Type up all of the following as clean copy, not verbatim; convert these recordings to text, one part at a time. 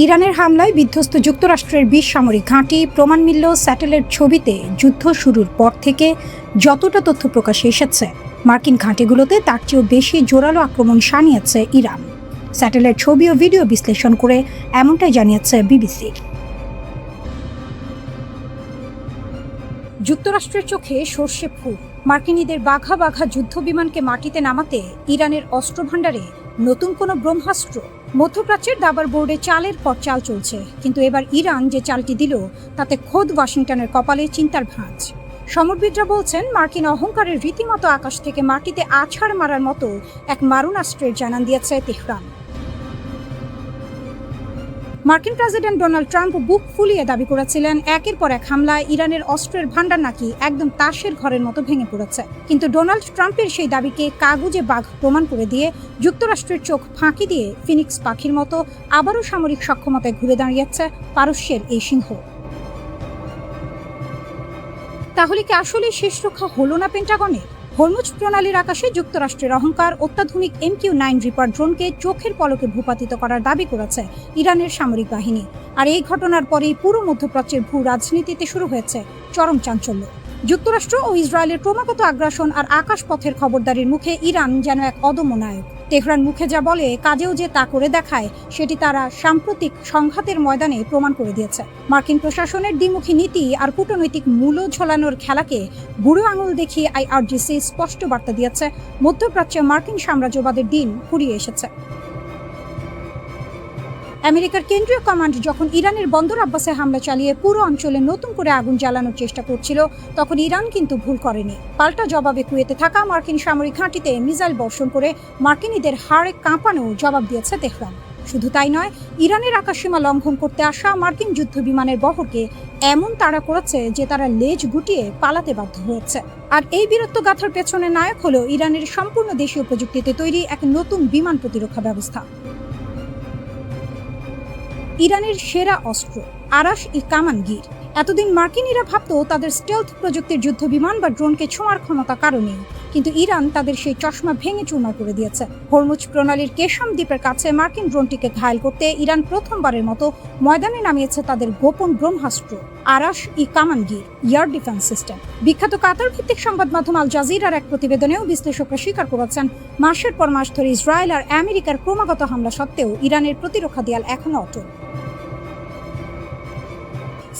ইরানের হামলায় বিধ্বস্ত যুক্তরাষ্ট্রের ২০ সামরিক ঘাঁটি প্রমাণ মিলল স্যাটেলাইট ছবিতে। যুদ্ধ শুরুর পর থেকে যতটা তথ্য প্রকাশে এসেছে, মার্কিন ঘাঁটিগুলোতে তার চেয়েও বেশি জোরালো আক্রমণ শানিয়েছে ইরান। স্যাটেলাইট ছবি ও ভিডিও বিশ্লেষণ করে এমনটাই জানিয়েছে বিবিসি। যুক্তরাষ্ট্রের চোখে সর্ষে ফুল। মার্কিনীদের বাঘা বাঘা যুদ্ধ বিমানকে মাটিতে নামাতে ইরানের অস্ত্রভাণ্ডারে নতুন কোনো ব্রহ্মাস্ত্র। মধ্যপ্রাচ্যের দাবার বোর্ডে চালের পর চাল চলছে, কিন্তু এবার ইরান যে চালটি দিল তাতে খোদ ওয়াশিংটনের কপালে চিন্তার ভাঁজ। সমরবিদরা বলছেন, মার্কিন অহংকারের রীতিমতো আকাশ থেকে মাটিতে আছাড় মারার মতো এক মারণাস্ত্রের জানান দিয়েছে তেহরান। মার্কিন প্রেসিডেন্ট ডোনাল্ড ট্রাম্প বুক ফুলিয়ে দাবি করেছিলেন, একের পর এক হামলায় ইরানের অস্ত্রের ভাণ্ডার নাকি একদম তাসের ঘরের মতো ভেঙে পড়েছে। কিন্তু ডোনাল্ড ট্রাম্পের সেই দাবিকে কাগুজে বাঘ প্রমাণ করে দিয়ে যুক্তরাষ্ট্রের চোখ ফাঁকি দিয়ে ফিনিক্স পাখির মতো আবারও সামরিক সক্ষমতায় ঘুরে দাঁড়িয়েছে পারস্যের এই সিংহ। তাহলে কি আসলে শেষ রক্ষা হলো না পেন্টাগনের? হরমুজ প্রণালীর আকাশে যুক্তরাষ্ট্রের অহংকার অত্যাধুনিক MQ-9 রিপার ড্রোনকে চোখের পলকে ভূপাতিত করার দাবি করেছে ইরানের সামরিক বাহিনী। আর এই ঘটনার পরেই পুরো মধ্যপ্রাচ্যের ভূ রাজনীতিতে শুরু হয়েছে চরম চাঞ্চল্য। যুক্তরাষ্ট্র ও ইসরায়েলের ক্রমাগত আগ্রাসন আর আকাশপথের খবরদারির মুখে ইরান যেন এক অদম্য নায়ক। তেহরান মুখে যা বলে, কাজেও যে তা করে দেখায়, সেটি তারা সাম্প্রতিক সংঘাতের ময়দানে প্রমাণ করে দিয়েছে। মার্কিন প্রশাসনের দ্বিমুখী নীতি আর কূটনৈতিক মূল্য ঝোলানোর খেলাকে বুড়ো আঙুল দেখিয়ে IRGC স্পষ্ট বার্তা দিয়েছে, মধ্যপ্রাচ্যে মার্কিন সাম্রাজ্যবাদের দিন ফুরিয়ে এসেছে। আমেরিকার কেন্দ্রীয় কমান্ড যখন ইরানের বন্দর আব্বাসে হামলা চালিয়ে পুরো অঞ্চলে নতুন করে আগুন জ্বালানোর চেষ্টা করছিল, তখন ইরান কিন্তু ভুল করেনি। পাল্টা জবাবে কুয়েতে থাকা মার্কিন সামরিক ঘাঁটিতে মিসাইল বর্ষণ করে মার্কিনীদের হাড়ে কাঁপানো জবাব দিয়েছে তেহরান। শুধু তাই নয়, ইরানের আকাশসীমা লঙ্ঘন করতে আসা মার্কিন যুদ্ধ বিমানের বহরকে এমন তাড়া করেছে যে তারা লেজ গুটিয়ে পালাতে বাধ্য হয়েছে। আর এই বীরত্ব গাথার পেছনে নায়ক হলো ইরানের সম্পূর্ণ দেশীয় প্রযুক্তিতে তৈরি এক নতুন বিমান প্রতিরক্ষা ব্যবস্থা। ইরানের সেরা অস্ত্র আরাশ-ই-কামান-গির। এতদিন মার্কিনীরা ভাবত তাদের স্টেলথ প্রযুক্তির যুদ্ধ বিমান বা ড্রোনকে ছোঁয়ার ক্ষমতা কারণেই, কিন্তু ইরান তাদের সেই চশমা ভেঙে চুরমার করে দিয়েছে। হরমুজ প্রণালীর কেশম দ্বীপের কাছে মার্কিন ড্রোনটিকে ঘায়েল করতে ইরান প্রথমবারের মতো ময়দানে নামিয়েছে তাদের গোপন ব্রহ্মাস্ত্র আরাশ-ই-কামান-গির এয়ার ডিফেন্স সিস্টেম। বিখ্যাত কাতার ভিত্তিক সংবাদ মাধ্যম আল জাজিরার এক প্রতিবেদনেও বিশ্লেষকরা স্বীকার করেছেন, মাসের পর মাস ধরে ইসরায়েল আর আমেরিকার ক্রমাগত হামলা সত্ত্বেও ইরানের প্রতিরক্ষা দেয়াল এখনো অটল।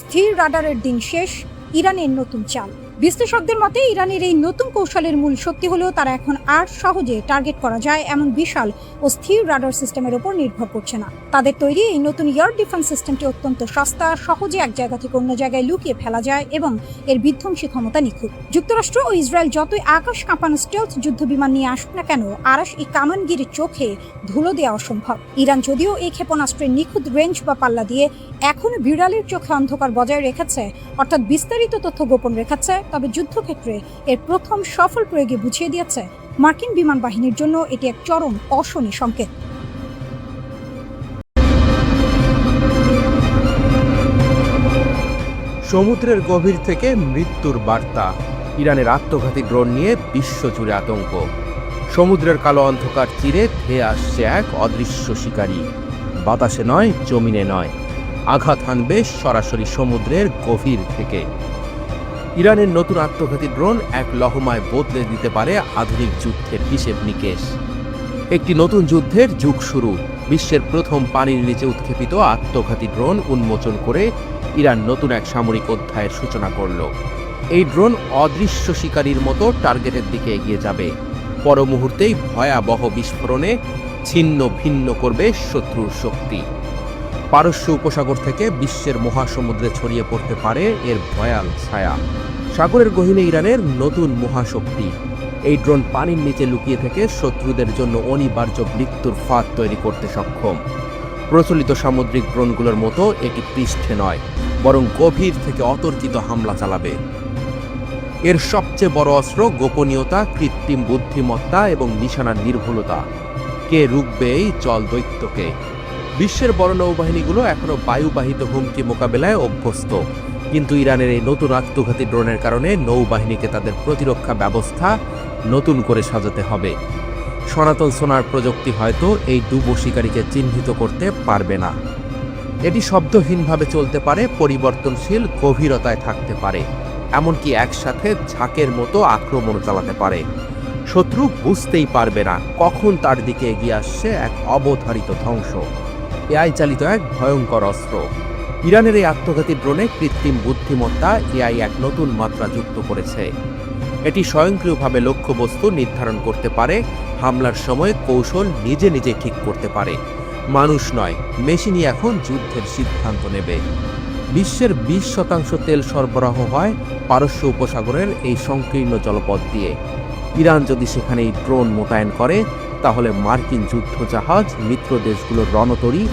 স্থির রাডারের দিন শেষ, ইরানের নতুন চাল। বিশ্লেষকদের মতে ইরানের এই নতুন কৌশলের মূল শক্তি হলো তারা এখন আর সহজে টার্গেট করা যায় এমন বিশাল ও স্থির রাডার সিস্টেমের উপর নির্ভর করছে না। তাদের তৈরি এই নতুন এয়ার ডিফেন্স সিস্টেমটি অত্যন্ত সস্তা, সহজে এক জায়গা থেকে অন্য জায়গায় লুকিয়ে ফেলা যায় এবং এর বিধ্বংসী ক্ষমতা নিখুঁত। যুক্তরাষ্ট্র ও ইসরায়েল যতই আকাশ কাঁপানো স্টেলথ যুদ্ধ বিমান নিয়ে আসুক না কেন, আরাশ-ই-কামান-গির চোখে ধুলো দেওয়া অসম্ভব। ইরান যদিও এই ক্ষেপণাস্ত্রের নিখুঁত রেঞ্জ বা পাল্লা দিয়ে এখনো বিড়ালের চোখে অন্ধকার বজায় রেখেছে, অর্থাৎ বিস্তারিত তথ্য গোপন রেখেছে, তবে যুদ্ধক্ষেত্রে এর প্রথম সফল প্রয়োগে বুঝিয়ে দিয়েছে মার্কিন বিমান বাহিনীর জন্য এটি এক চরম অশনি সংকেত। সমুদ্রের গভীর থেকে মৃত্যুর বার্তা। ইরানের আত্মঘাতী ড্রোন নিয়ে বিশ্বজুড়ে আতঙ্ক। সমুদ্রের কালো অন্ধকার চিরে ধেয়ে আসছে এক অদৃশ্য শিকারী। বাতাসে নয়, জমিনে নয়, আঘাত হানবে সরাসরি সমুদ্রের গভীর থেকে। ইরানের নতুন আত্মঘাতী ড্রোন এক লহমায় বদলে দিতে পারে আধুনিক যুদ্ধের হিসেব নিকেশ। একটি নতুন যুদ্ধের যুগ শুরু। বিশ্বের প্রথম পানির নিচে উৎক্ষেপিত আত্মঘাতী ড্রোন উন্মোচন করে ইরান নতুন এক সামরিক অধ্যায়ের সূচনা করল। এই ড্রোন অদৃশ্য শিকারীর মতো টার্গেটের দিকে এগিয়ে যাবে। পর মুহূর্তেই ভয়াবহ বিস্ফোরণে ছিন্ন ভিন্ন করবে শত্রুর শক্তি। পারস্য উপসাগর থেকে বিশ্বের মহাসমুদ্রে ছড়িয়ে পড়তে পারে এর ভয়াল ছায়া। সাগরের গহীনে ইরানের নতুন মহাশক্তি। এই ড্রোন পানির নিচে লুকিয়ে থেকে শত্রুদের জন্য অনিবার্য মৃত্যুর ফাঁদ তৈরি করতে সক্ষম। প্রচলিত সামুদ্রিক ড্রোনগুলোর মতো এটি পৃষ্ঠে নয়, বরং গভীর থেকে অতর্কিত হামলা চালাবে। এর সবচেয়ে বড় অস্ত্র গোপনীয়তা, কৃত্রিম বুদ্ধিমত্তা এবং নিশানার নির্ভুলতা। কে রুখবে এই জল দৈত্যকে? বিশ্বের বড় নৌবাহিনীগুলো এখনো বায়ুবাহিত হুমকি মোকাবেলায় অভ্যস্ত, কিন্তু ইরানের এই নতুন আত্মঘাতী ড্রোনের কারণে নৌবাহিনীকে তাদের প্রতিরক্ষা ব্যবস্থা নতুন করে সাজাতে হবে। সনাতন সোনার প্রযুক্তি হয়তো এই ডুবো শিকারীকে চিহ্নিত করতে পারবে না। এটি শব্দহীনভাবে চলতে পারে, পরিবর্তনশীল গভীরতায় থাকতে পারে, এমনকি একসাথে ঝাঁকের মতো আক্রমণ চালাতে পারে। শত্রু বুঝতেই পারবে না কখন তার দিকে এগিয়ে আসছে এক অবধারিত ধ্বংস। এআই চালিত এক ভয়ঙ্কর অস্ত্র। ইরানের এই আত্মঘাতী ড্রোনে কৃত্রিম বুদ্ধিমত্তা এআই এক নতুন মাত্রা যুক্ত করেছে। এটি স্বয়ংক্রিয়ভাবে লক্ষ্যবস্তু নির্ধারণ করতে পারে, হামলার সময় কৌশল নিজে নিজে ঠিক করতে পারে। মানুষ নয়, মেশিনই এখন যুদ্ধের সিদ্ধান্ত নেবে। বিশ্বের 20% তেল সরবরাহ হয় পারস্য উপসাগরের এই সংকীর্ণ জলপথ দিয়ে। ইরান যদি সেখানে এই ড্রোন মোতায়েন করে, তাহলে মার্কিন যুদ্ধজাহাজ, মিত্র দেশগুলোর রণতরী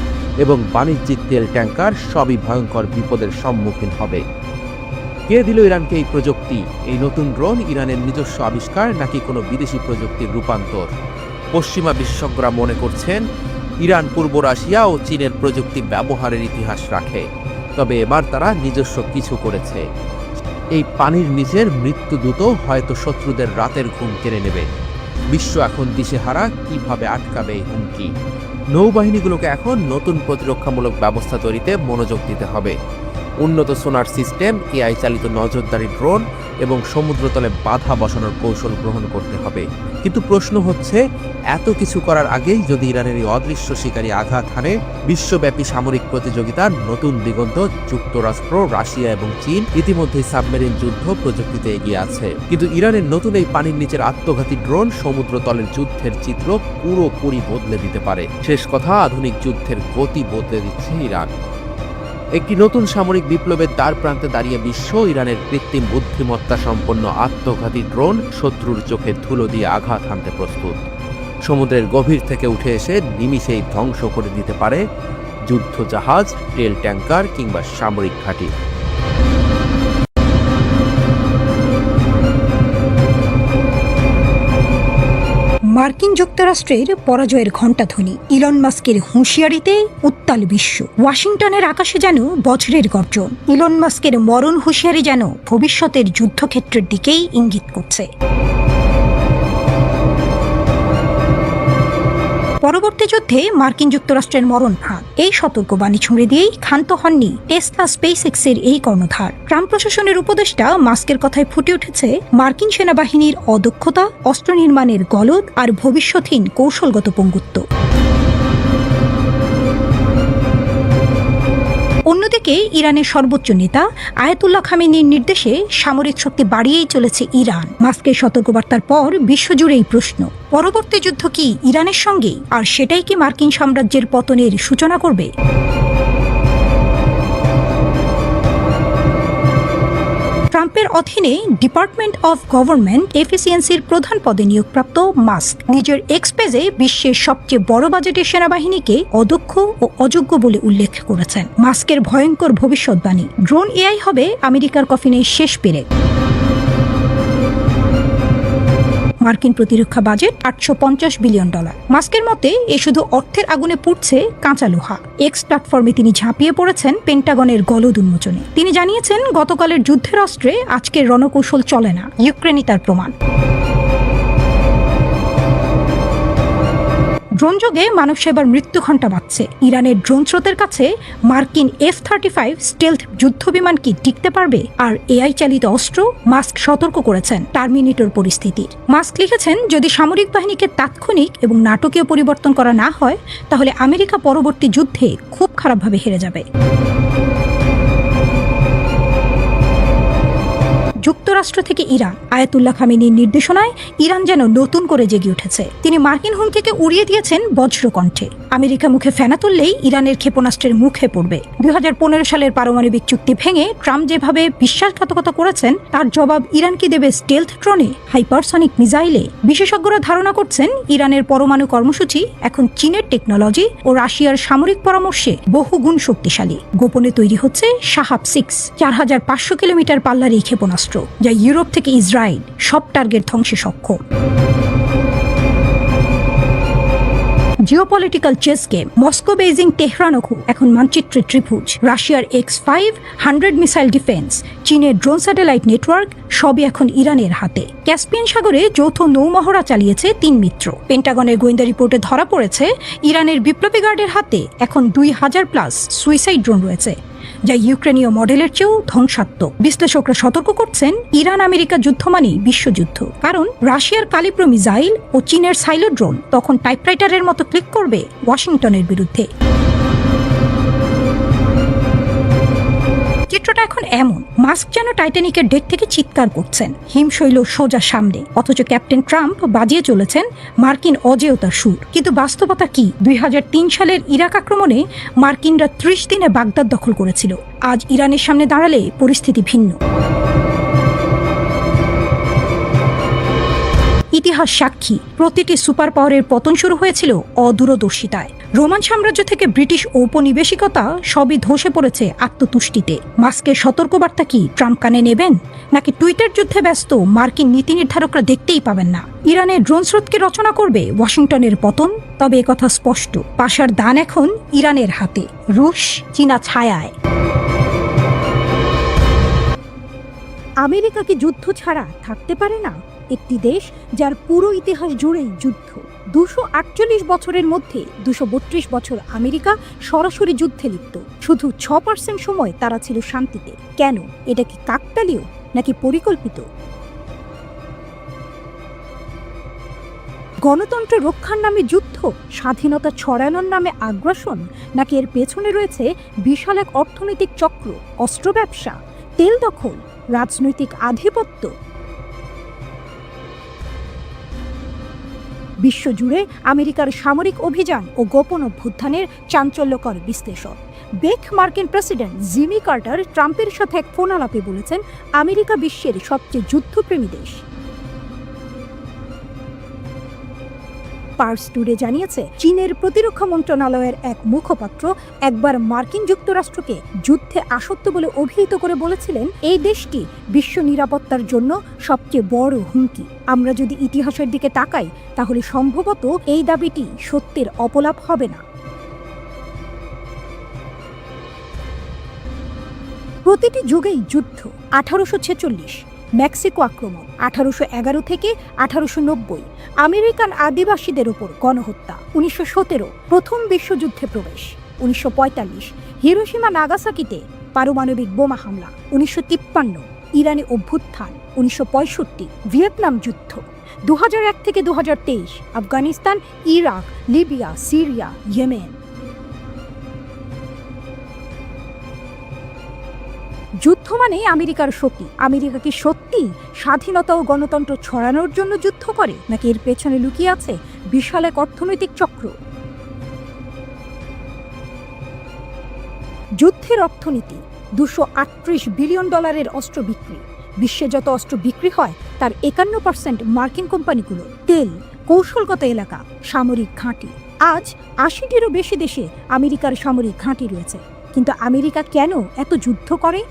এবং বাণিজ্যিক তেল ট্যাঙ্কার সবই ভয়ঙ্কর বিপদের সম্মুখীন হবে। কে দিল ইরানকে এই প্রযুক্তি? এই নতুন ড্রোন ইরানের নিজস্ব আবিষ্কার নাকি কোনো বিদেশি প্রযুক্তির রূপান্তর? পশ্চিমা বিশেষজ্ঞরা মনে করছেন ইরান পূর্ব রাশিয়া ও চীনের প্রযুক্তি ব্যবহারের ইতিহাস রাখে, তবে এবার তারা নিজস্ব কিছু করেছে। এই পানির নিচের মৃত্যুদূত হয়তো শত্রুদের রাতের ঘুম কেড়ে নেবে। বিশ্ব এখন দিশেহারা, কিভাবে আটকাবে এই হুমকি। নৌবাহিনীগুলোকে এখন নতুন প্রতিরক্ষামূলক ব্যবস্থা তৈরিতে মনোযোগ দিতে হবে। উন্নত সোনার সিস্টেম, এআই চালিত নজরদারি ড্রোন এবং সমুদ্রতলে বাধা বসানোর কৌশল গ্রহণ করতে হবে। কিন্তু প্রশ্ন হচ্ছে, এত কিছু করার আগেই যদি ইরানের এই অদৃশ্য শিকারী আঘাত হানে, বিশ্বব্যাপী সামরিক প্রতিযোগিতার নতুন দিগন্ত। যুক্তরাষ্ট্র, রাশিয়া এবং চীন ইতিমধ্যেই সাবমেরিন যুদ্ধ প্রযুক্তিতে এগিয়ে আছে, কিন্তু ইরানের নতুন এই পানির নিচের আত্মঘাতী ড্রোন সমুদ্রতলের যুদ্ধের চিত্র পুরোপুরি বদলে দিতে পারে। শেষ কথা, আধুনিক যুদ্ধের গতি বদলে দিচ্ছে ইরান। একটি নতুন সামরিক বিপ্লবের দ্বার প্রান্তে দাঁড়িয়ে বিশ্ব। ইরানের কৃত্রিম বুদ্ধিমত্তা সম্পন্ন আত্মঘাতী ড্রোন শত্রুর চোখে ধুলো দিয়ে আঘাত হানতে প্রস্তুত। সমুদ্রের গভীর থেকে উঠে এসে নিমিষেই ধ্বংস করে দিতে পারে যুদ্ধজাহাজ, তেল ট্যাঙ্কার কিংবা সামরিক ঘাঁটি। মার্কিন যুক্তরাষ্ট্রের পরাজয়ের ঘণ্টাধ্বনি, ইলন মাস্কের হুঁশিয়ারিতে উত্তাল বিশ্ব। ওয়াশিংটনের আকাশে যেন বজ্রের গর্জন। ইলন মাস্কের মরণ হুঁশিয়ারি যেন ভবিষ্যতের যুদ্ধক্ষেত্রের দিকেই ইঙ্গিত করছে। পরবর্তী যুদ্ধে মার্কিন যুক্তরাষ্ট্রের মরণঘাত, এই সতর্কবাণী ছুঁড়ে দিয়েই ক্ষান্ত হননি টেসলা স্পেসএক্সের এই কর্ণধার। ট্রাম্প প্রশাসনের উপদেষ্টা মাস্কের কথায় ফুটে উঠেছে মার্কিন সেনাবাহিনীর অদক্ষতা, অস্ত্র নির্মাণের গলদ আর ভবিষ্যৎহীন কৌশলগত পঙ্গুত্ব। অন্যদিকে ইরানের সর্বোচ্চ নেতা আয়াতুল্লাহ খামেনির নির্দেশে সামরিক শক্তি বাড়িয়েই চলেছে ইরান। মাস্কের সতর্কবার্তার পর বিশ্বজুড়েই প্রশ্ন, পরবর্তী যুদ্ধ কি ইরানের সঙ্গে? আর সেটাই কি মার্কিন সাম্রাজ্যের পতনের সূচনা করবে? ট্রাম্পের অধীনে ডিপার্টমেন্ট অফ গভর্নমেন্ট এফিসিয়েন্সির প্রধান পদে নিয়োগপ্রাপ্ত মাস্ক নিজের এক্স পেজে বিশ্বের সবচেয়ে বড় বাজেটের সেনাবাহিনীকে অদক্ষ ও অযোগ্য বলে উল্লেখ করেছেন। মাস্কের ভয়ঙ্কর ভবিষ্যৎবাণী, ড্রোন এআই হবে আমেরিকার কফিনের শেষ পেরেক। মার্কিন প্রতিরক্ষা বাজেট $850 বিলিয়ন। মাস্কের মতে এ শুধু অর্থের আগুনে পুড়ছে কাঁচা লোহা। এক্স প্ল্যাটফর্মে তিনি ঝাঁপিয়ে পড়েছেন পেন্টাগনের গলদ উন্মোচনে। তিনি জানিয়েছেন, গতকালের যুদ্ধের অস্ত্রে আজকের রণকৌশল চলে না, ইউক্রেনই তার প্রমাণ। ড্রোন যোগে মানব সেবার মৃত্যু ঘণ্টা বাজছে। ইরানের ড্রোন স্রোতের কাছে মার্কিন F-35 স্টেলথ যুদ্ধবিমান কি টিকতে পারবে? আর এআই চালিত অস্ত্র? মাস্ক সতর্ক করেছেন টার্মিনেটর পরিস্থিতির। মাস্ক লিখেছেন, যদি সামরিক বাহিনীকে তাৎক্ষণিক এবং নাটকীয় পরিবর্তন করা না হয়, তাহলে আমেরিকা পরবর্তী যুদ্ধে খুব খারাপভাবে হেরে যাবে। যুক্তরাষ্ট্র থেকে ইরান, আয়াতুল্লাহ খামেনির নির্দেশনায় ইরান যেন নতুন করে জেগে উঠেছে। তিনি মার্কিন হুমকিকে উড়িয়ে দিয়েছেন বজ্রকণ্ঠে। আমেরিকা মুখে ফেনা তুললেই ইরানের ক্ষেপণাস্ত্রের মুখে পড়বে। 2015 সালের পারমাণবিক চুক্তি ভেঙে ট্রাম্প যেভাবে বিশ্বাসঘাতকতা করেছেন, তার জবাব ইরান কি দেবে স্টেলথ ড্রোনে, হাইপারসনিক মিসাইলে? বিশেষজ্ঞরা ধারণা করছেন, ইরানের পরমাণু কর্মসূচি এখন চীনের টেকনোলজি ও রাশিয়ার সামরিক পরামর্শে বহুগুণ শক্তিশালী। গোপনে তৈরি হচ্ছে শাহাব-6, 4500 কিলোমিটার পাল্লার এই ক্ষেপণাস্ত্র, যা ইউরোপ থেকে ইসরায়েল সব টার্গেট ধ্বংসে সক্ষম। Geopolitical chess game. Moscow, Beijing, তেহরানও এখন মানচিত্রে ত্রিভুজ। রাশিয়ার X-500 মিসাইল ডিফেন্স, চীনের ড্রোন স্যাটেলাইট নেটওয়ার্ক সবই এখন ইরানের হাতে। ক্যাসপিয়ান সাগরে যৌথ নৌমহড়া চালিয়েছে 3 মিত্র। পেন্টাগনের গোয়েন্দা রিপোর্টে ধরা পড়েছে ইরানের বিপ্লবী গার্ডের হাতে এখন 2000+ সুইসাইড ড্রোন রয়েছে, যা ইউক্রেনীয় মডেলের চেয়েও ধ্বংসাত্মক। বিশ্লেষকরা সতর্ক করছেন, ইরান আমেরিকা যুদ্ধ মানেই বিশ্বযুদ্ধ, কারণ রাশিয়ার কালিপ্রো মিসাইল ও চীনের সাইলো ড্রোন তখন টাইপরাইটারের মতো ক্লিক করবে ওয়াশিংটনের বিরুদ্ধে। চিত্রটা এখন এমন, মাস্ক যেন টাইটানিকের ডেক থেকে চিৎকার করছেন, হিমশৈল সোজা সামনে, অথচ ক্যাপ্টেন ট্রাম্প বাজিয়ে চলেছেন মার্কিন অজেয়তার সুর। কিন্তু বাস্তবতা কি? 2003 সালের ইরাক আক্রমণে মার্কিনরা 30 দিনে বাগদাদ দখল করেছিল। আজ ইরানের সামনে দাঁড়ালে পরিস্থিতি ভিন্ন। ইতিহাস সাক্ষী, প্রতিটি সুপার পাওয়ারের পতন শুরু হয়েছিল অদূরদর্শিতায়। রোমান সাম্রাজ্য থেকে ব্রিটিশ ঔপনিবেশিকতা সবই ধসে পড়েছে আত্মতুষ্টিতে। মাস্কের সতর্কবার্তা কি ট্রাম্প কানে নেবেন, নাকি টুইটার যুদ্ধে ব্যস্ত মার্কিন নীতি নির্ধারকরা দেখতেই পাবেন না? ইরানের ড্রোন স্রোতকে রচনা করবে ওয়াশিংটনের পতন। তবে একথা স্পষ্ট, পাশার দান এখন ইরানের হাতে, রুশ চীনা ছায়ায়। আমেরিকা কি যুদ্ধ ছাড়া থাকতে পারে না? একটি দেশ যার পুরো ইতিহাস জুড়েই যুদ্ধ। 248 বছরের মধ্যে 232 বছর আমেরিকা সরাসরি যুদ্ধে লিপ্ত। শুধু 6% সময় তারা ছিল শান্তিতে। কেন? এটা কি কাকতালীয় নাকি পরিকল্পিত? গণতন্ত্র রক্ষার নামে যুদ্ধ, স্বাধীনতা ছড়ানোর নামে আগ্রাসন, নাকি এর পেছনে রয়েছে বিশাল এক অর্থনৈতিক চক্র, অস্ত্র ব্যবসা, তেল দখল, রাজনৈতিক আধিপত্য? বিশ্বজুড়ে আমেরিকার সামরিক অভিযান ও গোপন অভ্যুত্থানের চাঞ্চল্যকর বিশ্লেষণ। বেক মার্কিন প্রেসিডেন্ট জিমি কার্টার ট্রাম্পের সাথে এক ফোন আলাপে বলেছেন, আমেরিকা বিশ্বের সবচেয়ে যুদ্ধপ্রেমী দেশ। পার্স টুডে জানিয়েছে, চীনের প্রতিরক্ষা মন্ত্রণালয়ের এক মুখপাত্র একবার মার্কিন যুক্তরাষ্ট্রকে যুদ্ধে আসক্ত বলে অভিহিত করে বলেছিলেন, এই দেশটি বিশ্ব নিরাপত্তার জন্য সবচেয়ে বড় হুমকি। আমরা যদি ইতিহাসের দিকে তাকাই, তাহলে সম্ভবত এই দাবিটি সত্যের অপলাপ হবে না। প্রতিটি যুগেই যুদ্ধ। 1846 মেক্সিকো আক্রমণ, 1811 থেকে 1890 আমেরিকান আদিবাসীদের ওপর গণহত্যা, 1917 প্রথম বিশ্বযুদ্ধে প্রবেশ, 1945 হিরোশিমা নাগাসাকিতে পারমাণবিক বোমা হামলা, 1953 ইরানি অভ্যুত্থান, 1965 ভিয়েতনাম যুদ্ধ, 2001 থেকে 2023 Afghanistan, Iraq, Libya, Syria, Yemen. যুদ্ধ মানে আমেরিকার শক্তি। আমেরিকা কি সত্যি স্বাধীনতা ও গণতন্ত্র ছড়ানোর জন্য যুদ্ধ করে, নাকি এর পেছনে লুকিয়ে আছে বিশাল এক অর্থনৈতিক চক্র? যুদ্ধের অর্থনীতি। $238 বিলিয়ন অস্ত্র বিক্রি। বিশ্বে যত অস্ত্র বিক্রি হয় তার 51% মার্কিন কোম্পানিগুলো। তেল, কৌশলগত এলাকা, সামরিক ঘাঁটি। আজ 80টিরও বেশি দেশে আমেরিকার সামরিক ঘাঁটি রয়েছে। কিন্তু আমেরিকা কেন এত যুদ্ধ করে?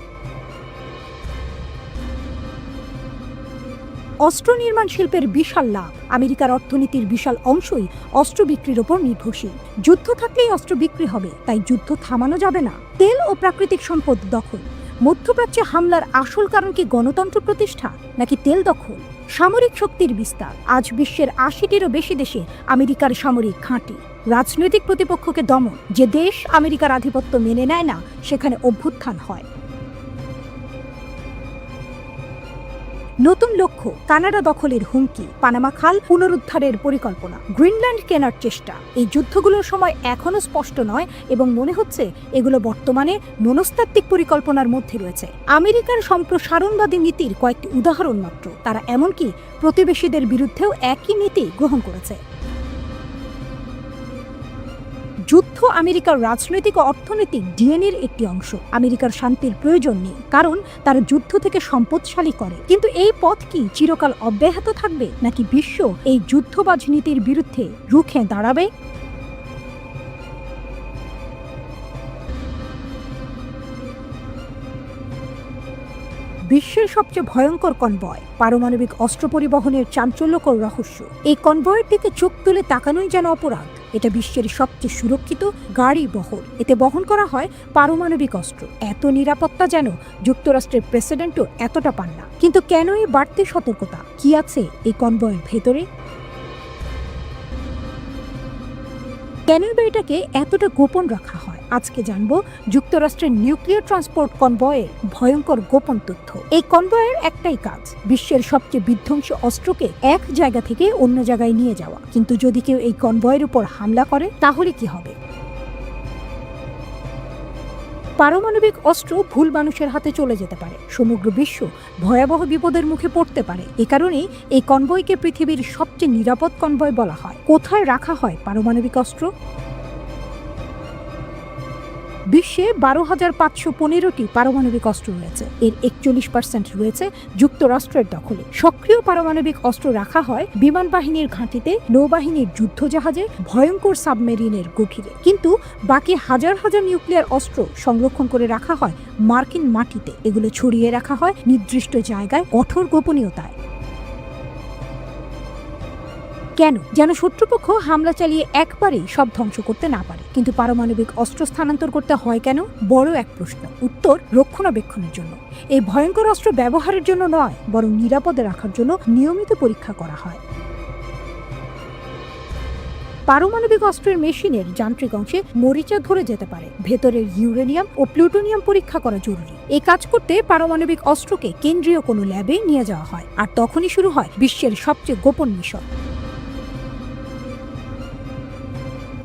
অস্ত্র নির্মাণ শিল্পের বিশাল লাভ। আমেরিকার অর্থনীতির বিশাল অংশই অস্ত্র বিক্রির ওপর নির্ভরশীল। যুদ্ধ থাকলেই অস্ত্র বিক্রি হবে, তাই যুদ্ধ থামানো যাবে না। তেল ও প্রাকৃতিক সম্পদ দখল। মধ্যপ্রাচ্যে হামলার আসল কারণ কি গণতন্ত্র প্রতিষ্ঠা, নাকি তেল দখল? সামরিক শক্তির বিস্তার। আজ বিশ্বের 80টিরও বেশি দেশে আমেরিকার সামরিক ঘাঁটি। রাজনৈতিক প্রতিপক্ষকে দমন। যে দেশ আমেরিকার আধিপত্য মেনে নেয় না, সেখানে অভ্যুত্থান হয়। নতুন লক্ষ্য, কানাডা দখলের হুমকি, পানামা খাল পুনরুদ্ধারের পরিকল্পনা, গ্রিনল্যান্ড কেনার চেষ্টা। এই যুদ্ধগুলোর সময় এখনো স্পষ্ট নয় এবং মনে হচ্ছে এগুলো বর্তমানে মনস্তাত্ত্বিক পরিকল্পনার মধ্যে রয়েছে। আমেরিকার সম্প্রসারণবাদী নীতির কয়েকটি উদাহরণ মাত্র। তারা এমনকি প্রতিবেশীদের বিরুদ্ধেও একই নীতি গ্রহণ করেছে। যুদ্ধ আমেরিকার রাজনৈতিক ও অর্থনৈতিক ডিএনএর একটি অংশ। আমেরিকার শান্তির প্রয়োজন নেই, কারণ তারা যুদ্ধ থেকে সম্পদশালী করে। কিন্তু এই পথ কি চিরকাল অব্যাহত থাকবে, নাকি বিশ্ব এই যুদ্ধবাজ নীতির বিরুদ্ধে রুখে দাঁড়াবে? বিশ্বের সবচেয়ে ভয়ঙ্কর কনভয়, পারমাণবিক অস্ত্র পরিবহনের চাঞ্চল্যকর রহস্য। এই কনভয়ের দিকে চোখ তুলে তাকানোই যেন অপরাধ। এটা বিশ্বের সবচেয়ে সুরক্ষিত গাড়ি বহর। এতে বহন করা হয় পারমাণবিক অস্ত্র। এত নিরাপত্তা যেন যুক্তরাষ্ট্রের প্রেসিডেন্টও এতটা পান না। কিন্তু কেন এই বাড়তি সতর্কতা? কি আছে এই কনভয়ের ভেতরে? কেনই বা এটাকে এতটা গোপন রাখা হয়? আজকে জানবো যুক্তরাষ্ট্রের নিউক্লিয়ার ট্রান্সপোর্ট কনভয়ের ভয়ঙ্কর গোপন তথ্য। এই কনভয়ের একটাই কাজ, বিশ্বের সবচেয়ে বিধ্বংসী অস্ত্রকে এক জায়গা থেকে অন্য জায়গায় নিয়ে যাওয়া। কিন্তু যদি কেউ এই কনভয়ের উপর হামলা করে তাহলে কি হবে? পারমাণবিক অস্ত্র ভুল মানুষের হাতে চলে যেতে পারে, সমগ্র বিশ্ব ভয়াবহ বিপদের মুখে পড়তে পারে। এ কারণেই এই কনভয়কে পৃথিবীর সবচেয়ে নিরাপদ কনভয় বলা হয়। কোথায় রাখা হয় পারমাণবিক অস্ত্র? বিশ্বে 12,515টি পারমাণবিক অস্ত্র রয়েছে। এর 41% রয়েছে যুক্তরাষ্ট্রের দখলে। সক্রিয় পারমাণবিক অস্ত্র রাখা হয় বিমান বাহিনীর ঘাঁটিতে, নৌবাহিনীর যুদ্ধজাহাজে, ভয়ঙ্কর সাবমেরিনের গভীরে। কিন্তু বাকি হাজার হাজার নিউক্লিয়ার অস্ত্র সংরক্ষণ করে রাখা হয় মার্কিন মাটিতে। এগুলো ছড়িয়ে রাখা হয় নির্দিষ্ট জায়গায় কঠোর গোপনীয়তায়। কেন? যেন শত্রুপক্ষ হামলা চালিয়ে একবারেই সব ধ্বংস করতে না পারে। কিন্তু পারমাণবিক অস্ত্র স্থানান্তর করতে হয় কেন? বড় এক প্রশ্ন। উত্তর রক্ষণাবেক্ষণের জন্য। এই ভয়ঙ্কর অস্ত্র ব্যবহারের জন্য নয়, বরং নিরাপদে রাখার জন্য নিয়মিত পরীক্ষা করা হয়। পারমাণবিক অস্ত্রের মেশিনের যান্ত্রিক অংশে মরিচা ধরে যেতে পারে। ভেতরের ইউরেনিয়াম ও প্লুটোনিয়াম পরীক্ষা করা জরুরি। এই কাজ করতে পারমাণবিক অস্ত্রকে কেন্দ্রীয় কোনো ল্যাবে নিয়ে যাওয়া হয়। আর তখনই শুরু হয় বিশ্বের সবচেয়ে গোপন মিশন।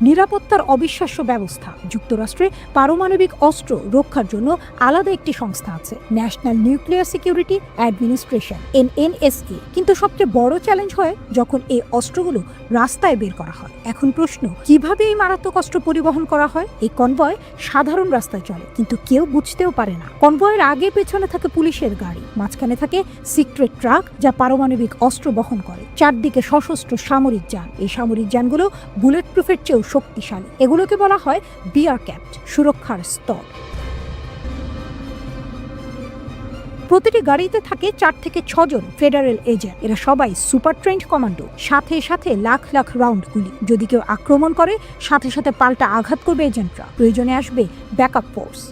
নিরাপত্তার অবিশ্বাস্য ব্যবস্থা। যুক্তরাষ্ট্রে পারমাণবিক অস্ত্র রক্ষার জন্য আলাদা একটি সংস্থা আছে, national nuclear security administration, NNSA। কিন্তু সবচেয়ে বড় চ্যালেঞ্জ হয় যখন এই অস্ত্রগুলো রাস্তায় বের করা হয়। এখন প্রশ্ন, কিভাবে এই মারাত্মক অস্ত্র পরিবহন করা হয়? এই কনভয় সাধারণ রাস্তায় চলে, কিন্তু কেউ বুঝতেও পারে না। কনভয়ের আগে পেছনে থাকে পুলিশের গাড়ি, মাঝখানে থাকে সিক্রেট ট্রাক যা পারমাণবিক অস্ত্র বহন করে, চারদিকে সশস্ত্র সামরিক যান। এই সামরিক যানগুলো বুলেট প্রুফের চেয়েও শক্তিশালী। এগুলোকে বলা হয় বিয়ার ক্যাপ্ট, সুরক্ষার স্তর। প্রতিটি গাড়িতে থাকে 4 থেকে 6 জন ফেডারেল এজেন্ট। এরা সবাই সুপার ট্রেন্ড কমান্ডো। সাথে সাথে লাখ লাখ রাউন্ড গুলি। যদি কেউ আক্রমণ করে সাথে সাথে পাল্টা আঘাত করবে এজেন্টরা। প্রয়োজনে আসবে ব্যাকআপ ফোর্স।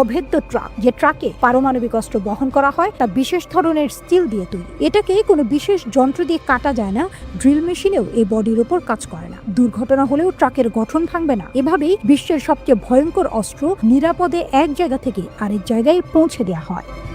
অভেদ্য ট্রাক, যে ট্রাকে পারমাণবিক অস্ত্র বহন করা হয় তা বিশেষ ধরনের স্টিল দিয়ে তৈরি। এটাকে কোনো বিশেষ যন্ত্র দিয়ে কাটা যায় না, ড্রিল মেশিনেও এই বডির উপর কাজ করে না। দুর্ঘটনা হলেও ট্রাকের গঠন ভাঙবে না। এভাবেই বিশ্বের সবচেয়ে ভয়ঙ্কর অস্ত্র নিরাপদে এক জায়গা থেকে আরেক জায়গায় পৌঁছে দেওয়া হয়।